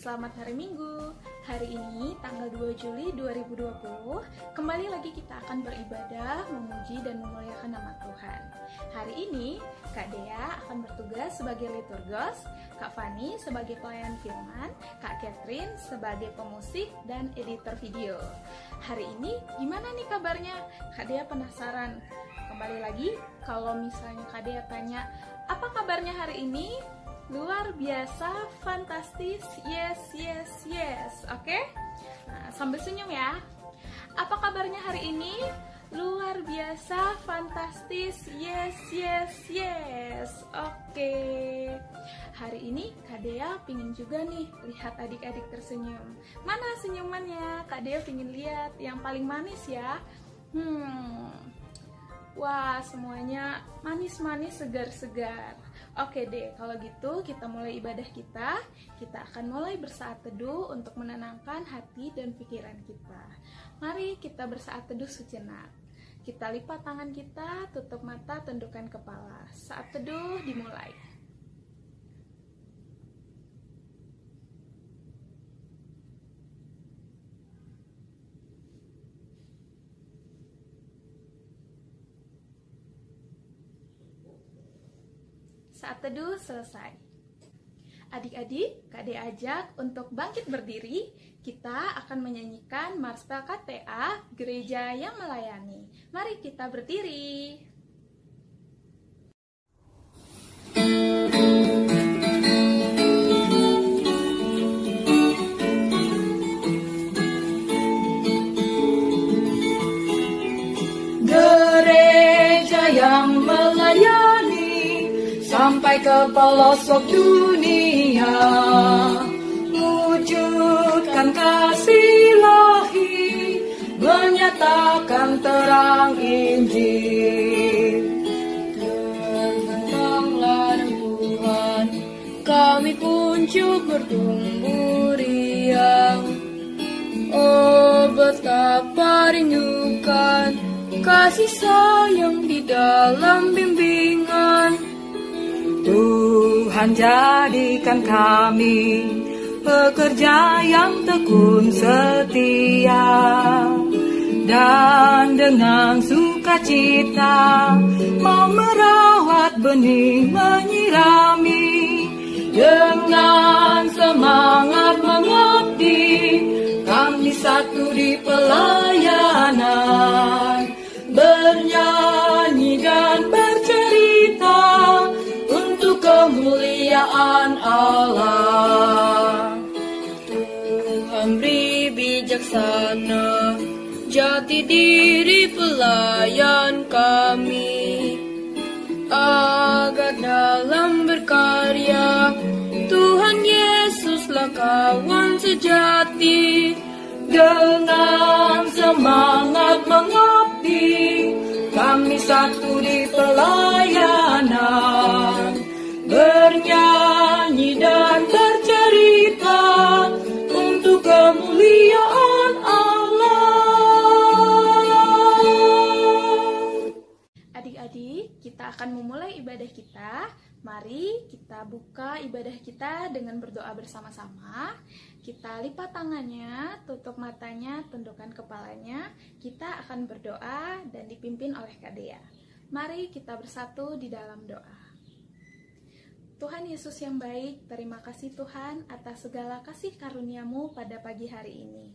selamat hari Minggu. Hari ini tanggal 2 Juli 2020, kembali lagi kita akan beribadah, memuji dan memuliakan nama Tuhan. Hari ini Kak Dea akan bertugas sebagai liturgos, Kak Fani sebagai pelayan firman, Kak Catherine sebagai pemusik dan editor video. Hari ini gimana nih kabarnya? Kak Dea penasaran. Kembali lagi, kalau misalnya Kak Dea tanya, apa kabarnya hari ini? Luar biasa, fantastis, yes, yes, yes. Oke? Nah, sambil senyum ya. Apa kabarnya hari ini? Luar biasa, fantastis, yes, yes, yes. Oke. Hari ini Kak Dea pingin juga nih lihat adik-adik tersenyum. Mana senyumannya? Kak Dea pingin lihat yang paling manis ya. Wah, semuanya manis-manis, segar-segar. Oke deh, kalau gitu kita mulai ibadah kita. Kita akan mulai bersaat teduh untuk menenangkan hati dan pikiran kita. Mari kita bersaat teduh sejenak. Kita lipat tangan kita, tutup mata, tundukkan kepala. Saat teduh dimulai. Saat teduh selesai. Adik-adik, Kak Dea ajak untuk bangkit berdiri. Kita akan menyanyikan Marspel KTA, Gereja yang Melayani. Mari kita berdiri. Gereja yang melayani sampai ke pelosok dunia, wujudkan kasih ilahi, menyatakan terang Injil. Datanglah Tuhan, kami kunjung bertumbuh riang. Oh, betapa rindukan kasih sayang di dalam bimbingan. Tuhan jadikan kami pekerja yang tekun setia, dan dengan sukacita mau merawat benih, menyirami, dengan semangat mengabdi. Kami satu di pelayanan, bernyanyi dan bercerita untuk kemuliaan Allah. Tuhan beri bijaksana jati diri pelayan kami, agar dalam berkarya Tuhan Yesuslah kawan sejati. Dengan semangat mengabdi, kami satu di pelayanan, bernyanyi dan bercerita untuk kemuliaan Allah. Adik-adik, kita akan memulai ibadah kita. Mari kita buka ibadah kita dengan berdoa bersama-sama. Kita lipat tangannya, tutup matanya, tundukkan kepalanya. Kita akan berdoa dan dipimpin oleh Kak Dea. Mari kita bersatu di dalam doa. Tuhan Yesus yang baik, terima kasih Tuhan atas segala kasih karunia-Mu pada pagi hari ini.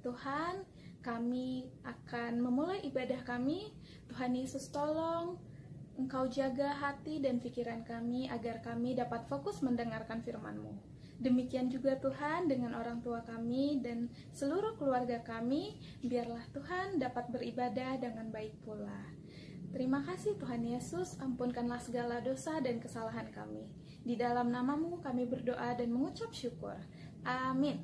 Tuhan, kami akan memulai ibadah kami. Tuhan Yesus tolong Engkau jaga hati dan pikiran kami agar kami dapat fokus mendengarkan firman-Mu. Demikian juga Tuhan dengan orang tua kami dan seluruh keluarga kami, biarlah Tuhan dapat beribadah dengan baik pula. Terima kasih Tuhan Yesus, ampunkanlah segala dosa dan kesalahan kami. Di dalam nama-Mu kami berdoa dan mengucap syukur. Amin.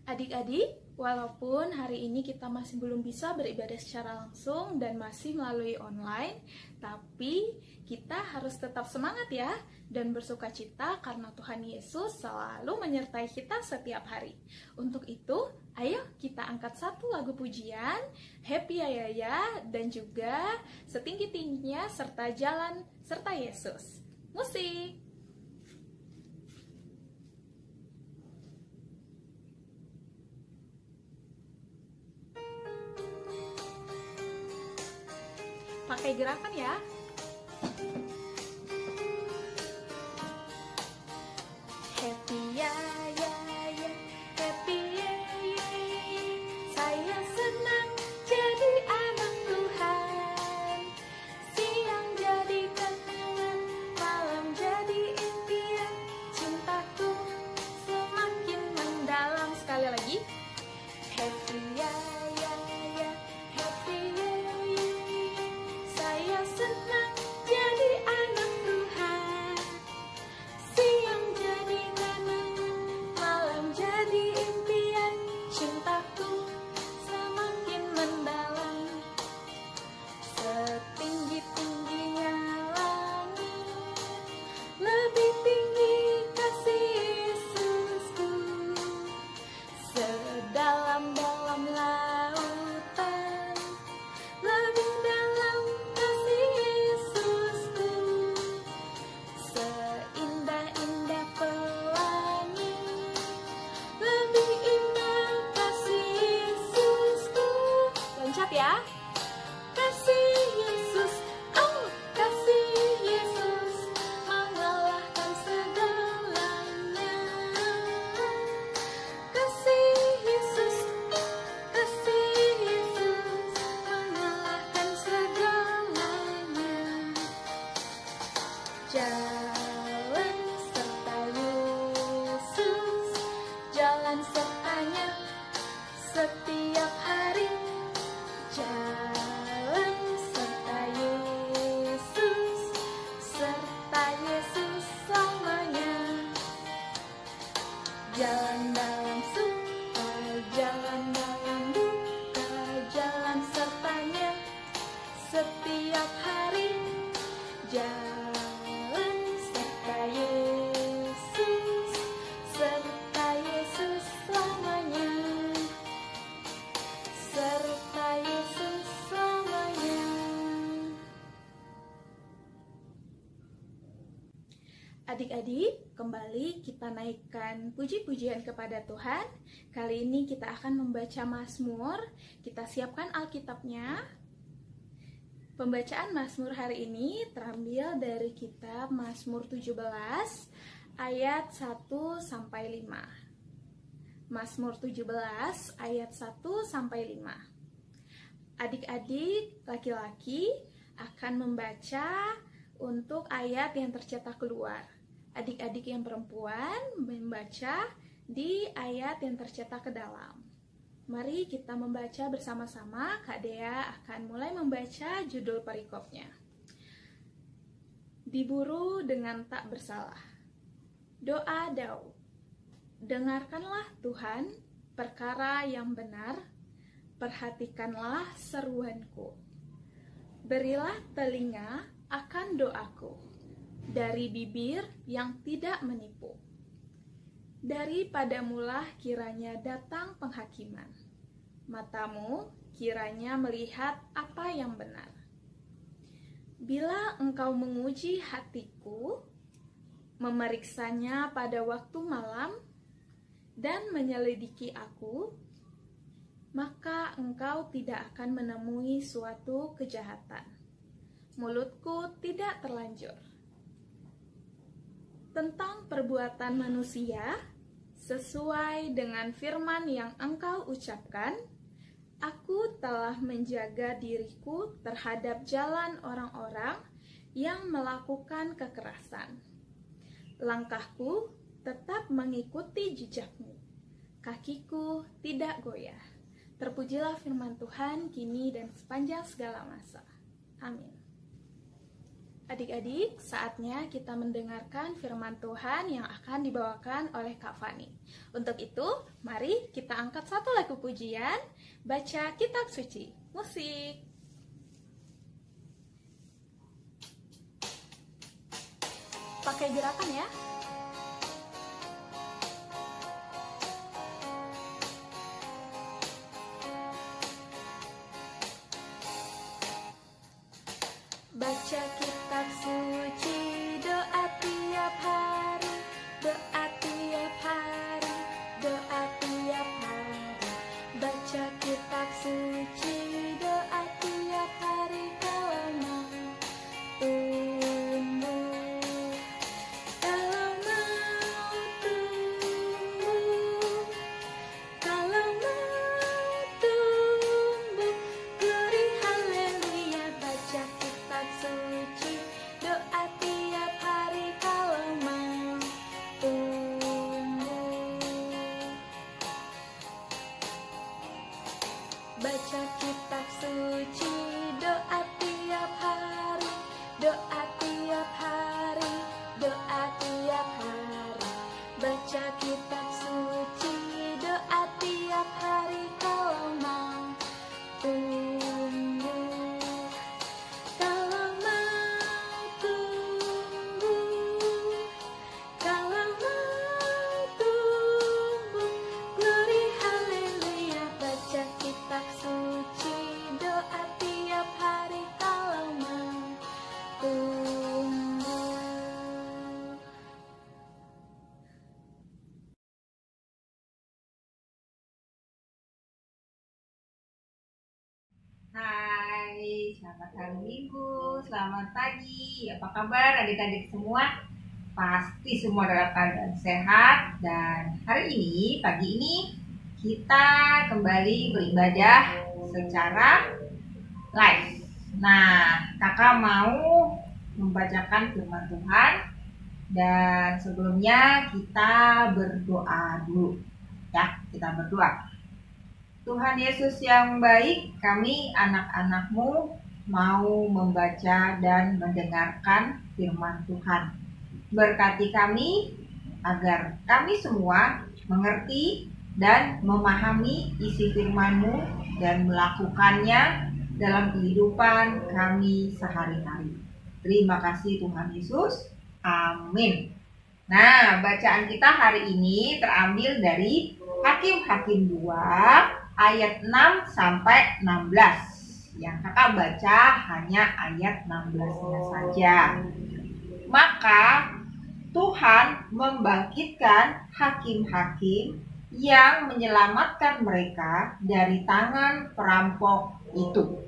Adik-adik, walaupun hari ini kita masih belum bisa beribadah secara langsung dan masih melalui online, tapi kita harus tetap semangat ya dan bersuka cita karena Tuhan Yesus selalu menyertai kita setiap hari. Untuk itu, ayo kita angkat satu lagu pujian, Happy Ayaya, dan juga Setinggi-tingginya serta Jalan serta Yesus. Musik! Pakai gerakan ya. Happy ya ya ya, happy ya ya ya. Saya senang jadi anak Tuhan. Siang jadi kenangan, malam jadi impian. Cintaku semakin mendalam. Sekali lagi. Happy ya ya ya, happy ya ya ya. Saya senang jadi anak Tuhan. Siang jadi kenangan, malam jadi impian. Cintaku semakin mendalam. Setinggi-tingginya langit, lebih tinggi kasih Yesusku. Sedalam-dalam lautan, lebih dalam kasih Yesusku. Seindah-indah pelangi, lebih indah kasih Yesusku. Loncat ya. Kasih Yesus, oh kasih Yesus, mengalahkan segalanya. Kasih Yesus, mengalahkan segalanya. Jalan serta Yesus, jalan sertanya setiap hari. Jalan serta Yesus selamanya. Jalan dalam suka, jalan dalam duka, jalan sertanya setiap hari. Jalan serta Yesus selamanya. Serta Yesus selamanya. Adik-adik, kembali kita naikkan puji-pujian kepada Tuhan. Kali ini kita akan membaca Mazmur. Kita siapkan Alkitabnya. Pembacaan Mazmur hari ini terambil dari kitab Mazmur 17 ayat 1 sampai 5. Mazmur 17 ayat 1 sampai 5. Adik-adik laki-laki akan membaca untuk ayat yang tercetak keluar. Adik-adik yang perempuan membaca di ayat yang tercetak ke dalam. Mari kita membaca bersama-sama. Kak Dea akan mulai membaca judul perikopnya. Diburu dengan tak bersalah. Doa Daud. Dengarkanlah Tuhan perkara yang benar, perhatikanlah seruanku. Berilah telinga akan doaku, dari bibir yang tidak menipu. Daripadamulah kiranya datang penghakiman. Matamu kiranya melihat apa yang benar. Bila engkau menguji hatiku, memeriksanya pada waktu malam, dan menyelidiki aku, maka engkau tidak akan menemui suatu kejahatan. Mulutku tidak terlanjur. Tentang perbuatan manusia, sesuai dengan firman yang engkau ucapkan, aku telah menjaga diriku terhadap jalan orang-orang yang melakukan kekerasan. Langkahku tetap mengikuti jejakmu, kakiku tidak goyah. Terpujilah firman Tuhan kini dan sepanjang segala masa. Amin. Adik-adik, saatnya kita mendengarkan firman Tuhan yang akan dibawakan oleh Kak Fani. Untuk itu, mari kita angkat satu lagu pujian, baca kitab suci. Musik. Pakai gerakan ya. Baca kitab suci, doa tiap hari, doa tiap hari, doa tiap hari. Baca kitab suci, doa tiap hari dalam baca kitab suci, doa tiap hari, doa tiap hari, doa tiap hari. Baca kitab suci, doa tiap hari, kalau mau tumbuh, kalau mau tumbuh, kalau mau tumbuh. Glory haleluya, baca kitab suci, doa tiap hari, kalau mau tumbuh. Hai, selamat hari Minggu, selamat pagi. Apa kabar adik-adik semua? Pasti semua dalam keadaan sehat. Dan hari ini, pagi ini, kita kembali beribadah secara live. Nah, kakak mau membacakan firman Tuhan. Dan sebelumnya kita berdoa dulu. Ya, kita berdoa. Tuhan Yesus yang baik, kami anak-anak-Mu mau membaca dan mendengarkan firman Tuhan. Berkati kami agar kami semua mengerti dan memahami isi firman-Mu dan melakukannya dalam kehidupan kami sehari-hari. Terima kasih Tuhan Yesus. Amin. Nah, bacaan kita hari ini terambil dari Hakim-Hakim 2 ayat 6 sampai 16. Yang kakak baca hanya ayat 16-nya saja. Maka Tuhan membangkitkan hakim-hakim yang menyelamatkan mereka dari tangan perampok itu.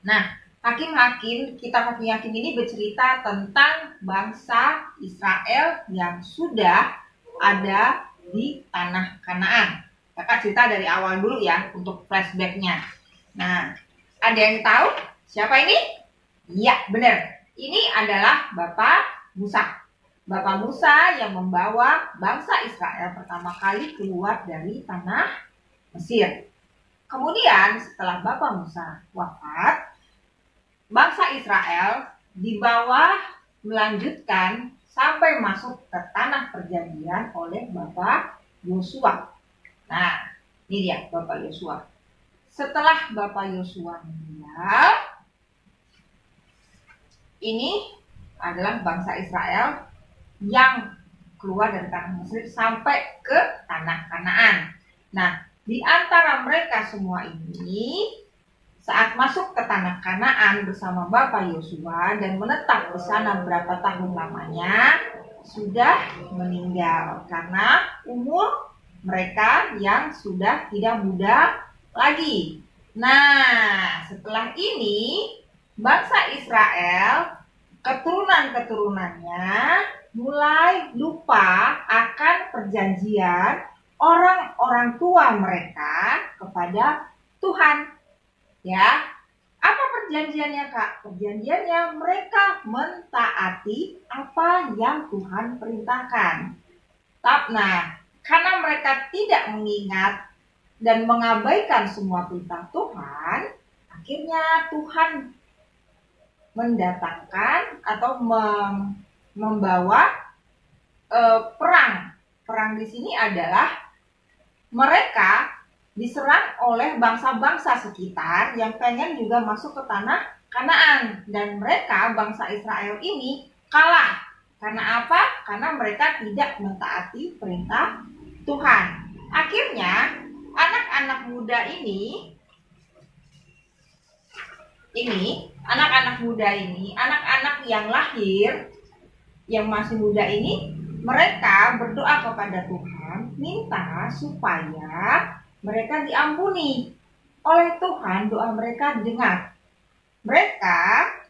Nah, hakim-hakim, kitab hakim-hakim ini bercerita tentang bangsa Israel yang sudah ada di tanah Kanaan. Kakak cerita dari awal dulu ya untuk flashbacknya. Nah, ada yang tahu siapa ini? Iya, benar. Ini adalah Bapak Musa. Bapak Musa yang membawa bangsa Israel pertama kali keluar dari tanah Mesir. Kemudian setelah Bapak Musa wafat, bangsa Israel dibawa melanjutkan sampai masuk ke tanah perjanjian oleh Bapak Yosua. Nah, ini dia Bapak Yosua. Setelah Bapak Yosua meninggal, ini adalah bangsa Israel yang keluar dari tanah Mesir sampai ke tanah Kanaan. Nah, di antara mereka semua ini, saat masuk ke tanah Kanaan bersama Bapak Yosua dan menetap di sana berapa tahun lamanya, sudah meninggal karena umur mereka yang sudah tidak muda lagi. Nah, setelah ini bangsa Israel, keturunan-keturunannya mulai lupa akan perjanjian orang-orang tua mereka kepada Tuhan. Ya, apa perjanjiannya, Kak? Perjanjiannya mereka mentaati apa yang Tuhan perintahkan. Nah, karena mereka tidak mengingat dan mengabaikan semua perintah Tuhan, akhirnya Tuhan mendatangkan atau membawa perang. Perang di sini adalah mereka diserang oleh bangsa-bangsa sekitar yang pengen juga masuk ke tanah Kanaan. Dan mereka, bangsa Israel ini, kalah. Karena apa? Karena mereka tidak mentaati perintah Tuhan. Akhirnya anak-anak muda ini, anak-anak yang lahir, yang masih muda ini, mereka berdoa kepada Tuhan, minta supaya mereka diampuni oleh Tuhan, doa mereka didengar. Mereka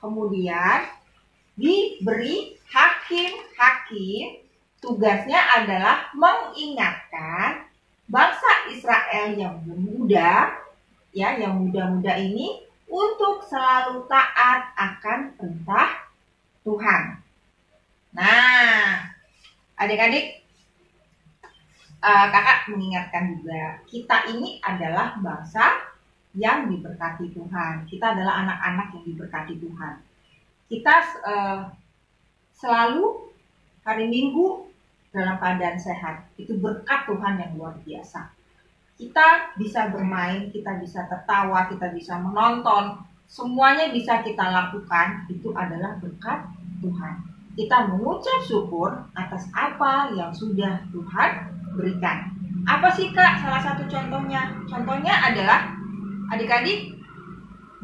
kemudian diberi hakim-hakim. Tugasnya adalah mengingatkan bangsa Israel yang muda, ya, yang muda-muda ini untuk selalu taat akan perintah Tuhan. Nah, adik-adik, kakak mengingatkan juga, kita ini adalah bangsa yang diberkati Tuhan. Kita adalah anak-anak yang diberkati Tuhan. Kita selalu hari Minggu dalam keadaan sehat. Itu berkat Tuhan yang luar biasa. Kita bisa bermain, kita bisa tertawa, kita bisa menonton. Semuanya bisa kita lakukan. Itu adalah berkat Tuhan. Kita mengucap syukur atas apa yang sudah Tuhan berikan. Apa sih Kak salah satu contohnya? Contohnya adalah adik-adik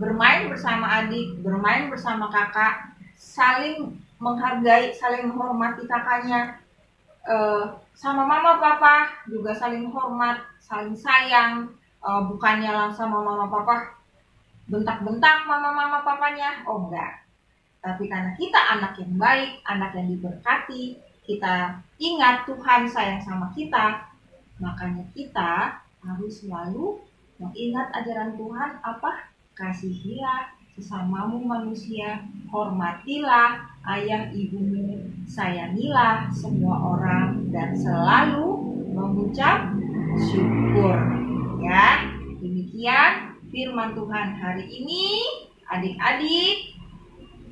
bermain bersama adik, bermain bersama kakak, saling menghargai, saling menghormati kakaknya, sama mama papa juga saling hormat, saling sayang, bukannya langsung sama mama papa bentak-bentak mama papanya, oh enggak. Tapi karena kita anak yang baik, anak yang diberkati, kita ingat Tuhan sayang sama kita, makanya kita harus selalu mengingat ajaran Tuhan apa? Kasihilah sesamamu manusia, hormatilah ayah ibumu, sayangilah semua orang, dan selalu mengucap syukur. Ya, demikian firman Tuhan hari ini. Adik-adik,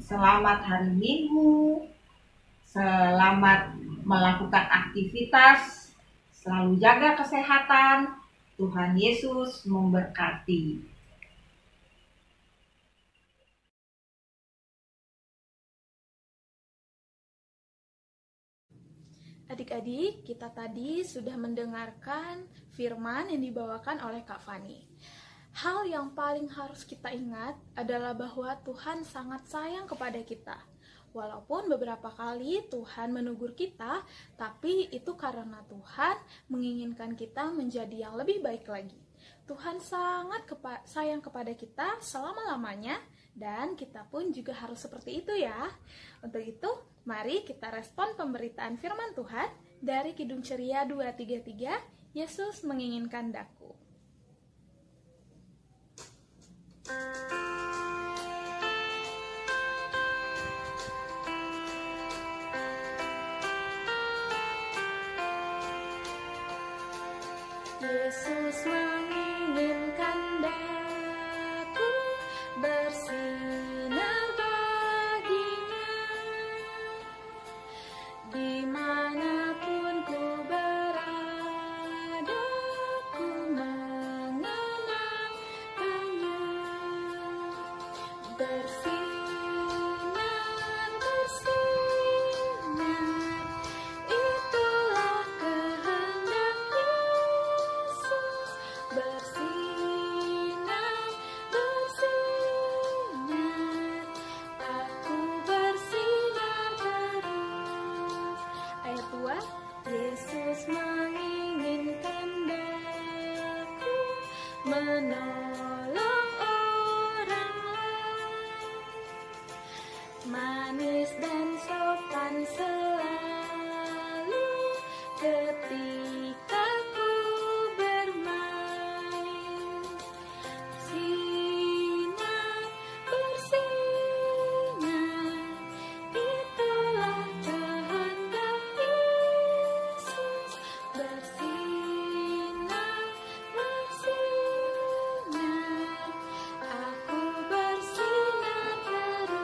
selamat hari Minggu, selamat melakukan aktivitas, selalu jaga kesehatan. Tuhan Yesus memberkati. Adik-adik, kita tadi sudah mendengarkan firman yang dibawakan oleh Kak Fani. Hal yang paling harus kita ingat adalah bahwa Tuhan sangat sayang kepada kita. Walaupun beberapa kali Tuhan menegur kita, tapi itu karena Tuhan menginginkan kita menjadi yang lebih baik lagi. Tuhan sangat sayang kepada kita selama-lamanya, dan kita pun juga harus seperti itu ya. Untuk itu, mari kita respon pemberitaan firman Tuhan dari Kidung Ceria 233, Yesus menginginkan daku. Yesus menginginkan daku bersinar baginya, dimanapun ku berada, ku mengenangkannya. Bersinar, bersinar, itulah kehendak Yesus. Bersinar, bersinar, aku bersinar terus. Ayat 2, Yesus menginginkan daku menolong orang lain, manis dan sopan selalu ketika ku bermain. Bersinar, bersinar, itulah kehendak Yesus. Bersinar, bersinar, aku bersinar terus.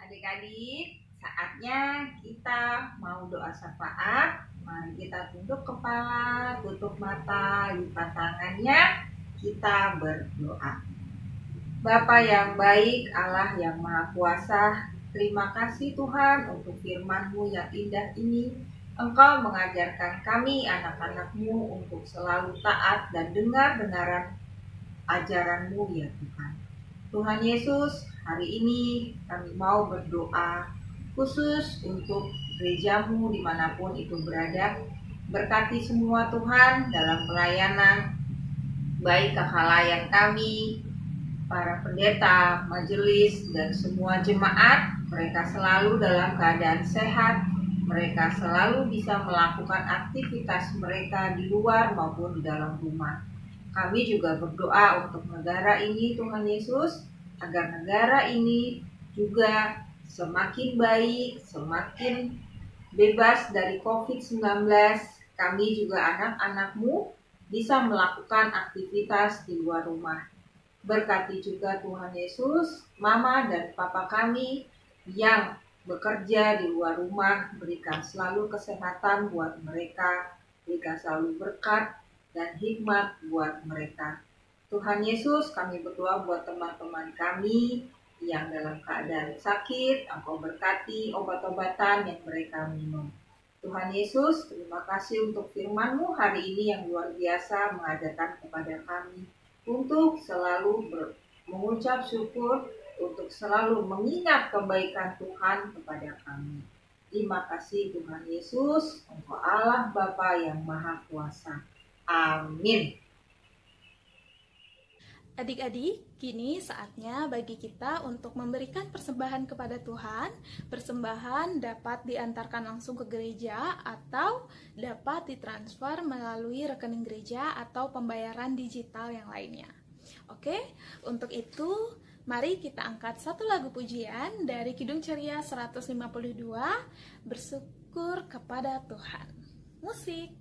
Adik-adik, saatnya kita mau doa syafaat. Mari kita tunduk kepala, tutup mata, lipat tangannya, kita berdoa. Bapa yang baik, Allah yang Maha Kuasa, terima kasih Tuhan untuk firman-Mu yang indah ini. Engkau mengajarkan kami anak-anak-Mu untuk selalu taat dan dengar-dengaran ajaran-Mu ya Tuhan. Tuhan Yesus, hari ini kami mau berdoa khusus untuk gereja-Mu dimanapun itu berada. Berkati semua Tuhan dalam pelayanan, baik kekhalayan kami, para pendeta, majelis, dan semua jemaat. Mereka selalu dalam keadaan sehat, mereka selalu bisa melakukan aktivitas mereka di luar maupun di dalam rumah. Kami juga berdoa untuk negara ini Tuhan Yesus, agar negara ini juga semakin baik, semakin bebas dari COVID-19, kami juga anak-anakmu bisa melakukan aktivitas di luar rumah. Berkati juga Tuhan Yesus, Mama dan Papa kami yang bekerja di luar rumah, berikan selalu kesehatan buat mereka, berikan selalu berkat dan hikmat buat mereka. Tuhan Yesus, kami berdoa buat teman-teman kami yang dalam keadaan sakit, Engkau berkati obat-obatan yang mereka minum. Tuhan Yesus, terima kasih untuk firman-Mu hari ini yang luar biasa mengajarkan kepada kami untuk selalu mengucap syukur, untuk selalu mengingat kebaikan Tuhan kepada kami. Terima kasih Tuhan Yesus, Engkau Allah Bapa yang Maha Kuasa. Amin. Adik-adik, kini saatnya bagi kita untuk memberikan persembahan kepada Tuhan. Persembahan dapat diantarkan langsung ke gereja atau dapat ditransfer melalui rekening gereja atau pembayaran digital yang lainnya. Oke, untuk itu mari kita angkat satu lagu pujian dari Kidung Ceria 152, Bersyukur kepada Tuhan. Musik.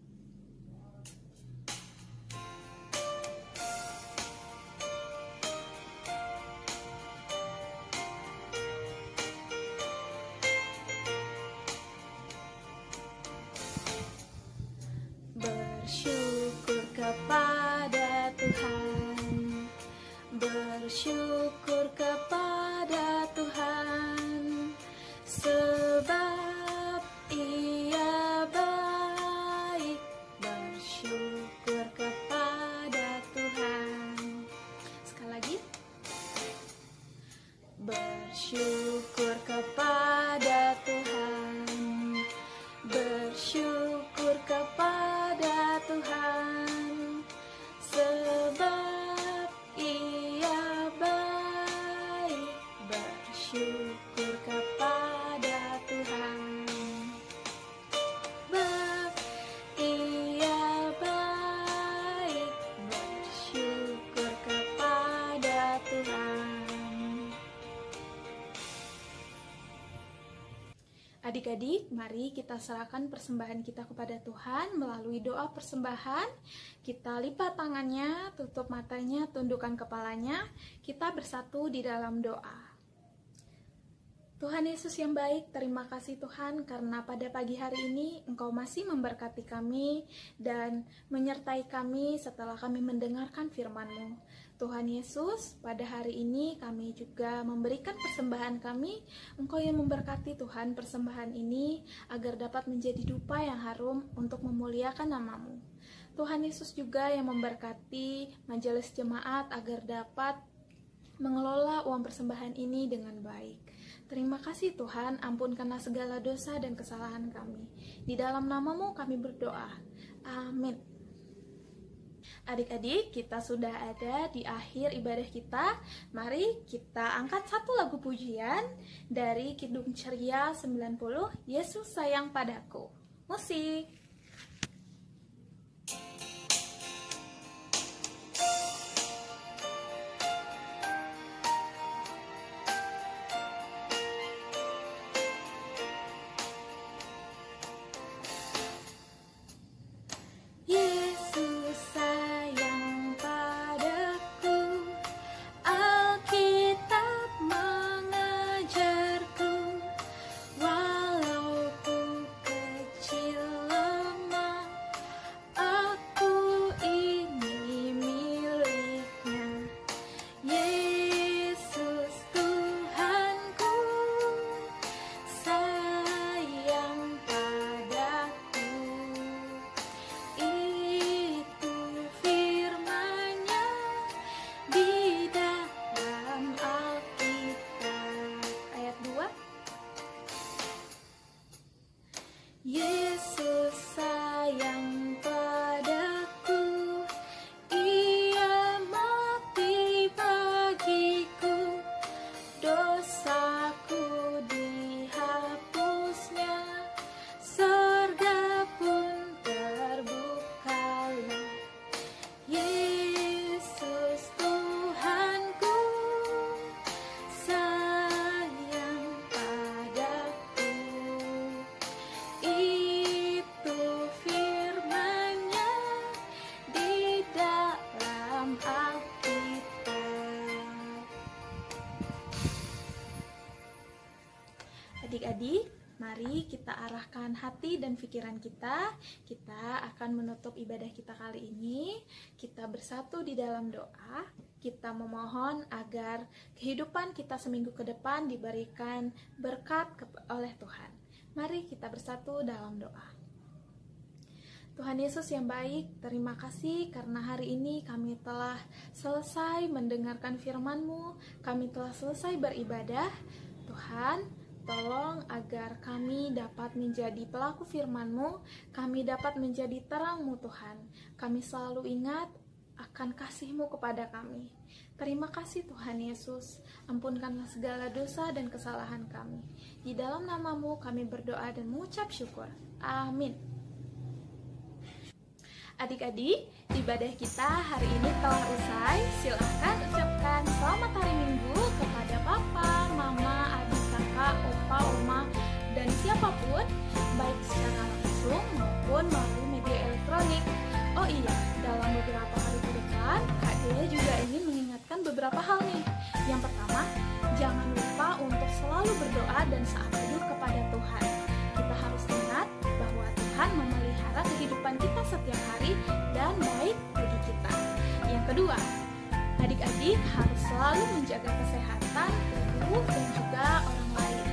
Bersyukur kepada Tuhan, bersyukur kepada Tuhan, sebab Ia baik. Bersyukur kepada Tuhan. Sekali lagi. Bersyukur kepada Tuhan, bersyukur kepada Tuhan, sebab Ia baik. Bersyukur kepada Tuhan, sebab Ia baik. Bersyukur kepada Tuhan. Adik-adik, mari kita serahkan persembahan kita kepada Tuhan melalui doa persembahan. Kita lipat tangannya, tutup matanya, tundukkan kepalanya. Kita bersatu di dalam doa. Tuhan Yesus yang baik, terima kasih Tuhan karena pada pagi hari ini Engkau masih memberkati kami dan menyertai kami setelah kami mendengarkan firman-Mu. Tuhan Yesus, pada hari ini kami juga memberikan persembahan kami. Engkau yang memberkati Tuhan persembahan ini agar dapat menjadi dupa yang harum untuk memuliakan nama-Mu. Tuhan Yesus juga yang memberkati majelis jemaat agar dapat mengelola uang persembahan ini dengan baik. Terima kasih Tuhan, ampunkanlah segala dosa dan kesalahan kami. Di dalam nama-Mu kami berdoa. Amin. Adik-adik, kita sudah ada di akhir ibadah kita. Mari kita angkat satu lagu pujian dari Kidung Ceria 90, Yesus Sayang Padaku. Musik. Walau ku kecil Mari kita arahkan hati dan pikiran kita. Kita akan menutup ibadah kita kali ini. Kita bersatu di dalam doa. Kita memohon agar kehidupan kita seminggu ke depan diberikan berkat oleh Tuhan. Mari kita bersatu dalam doa. Tuhan Yesus yang baik, terima kasih karena hari ini kami telah selesai mendengarkan firman-Mu, kami telah selesai beribadah. Tuhan, tolong agar kami dapat menjadi pelaku firman-Mu, kami dapat menjadi terang-Mu Tuhan. Kami selalu ingat akan kasih-Mu kepada kami. Terima kasih Tuhan Yesus, ampunkanlah segala dosa dan kesalahan kami. Di dalam nama-Mu kami berdoa dan mengucap syukur. Amin. Adik-adik, ibadah kita hari ini telah usai. Silahkan ucapkan selamat hari Minggu kepada papa, mama, adik, kakak, opa, oma, dan siapapun, baik secara langsung maupun melalui media elektronik. Oh iya, dalam beberapa hari ke depan, Kak Dea juga ingin mengingatkan beberapa hal nih. Yang pertama, jangan lupa untuk selalu berdoa dan saat teduh kepada Tuhan. Kita harus ingat bahwa Tuhan memelihara kehidupan kita setiap hari dan baik bagi kita. Yang kedua, adik-adik harus selalu menjaga kesehatan tubuh dan juga orang lain.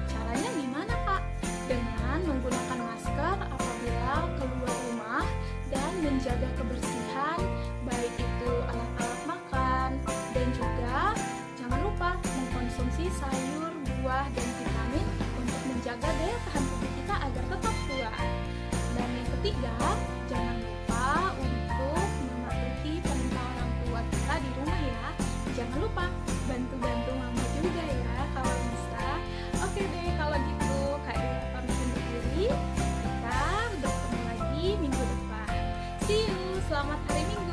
Caranya gimana, Kak? Dengan menggunakan masker apabila keluar rumah dan menjaga kebersihan, baik itu alat-alat makan, dan juga jangan lupa mengkonsumsi sayur, buah, dan vitamin untuk menjaga daya tahan tubuh kita agar tetap kuat. Dan yang ketiga, jangan lupa untuk mematuhi perintah orang tua kita di rumah ya. Jangan lupa bantu-bantu mama juga ya kalau bisa. Oke deh, kalau gitu Kak Dea pamit undur diri. Kita bertemu lagi minggu depan. See you, selamat hari Minggu.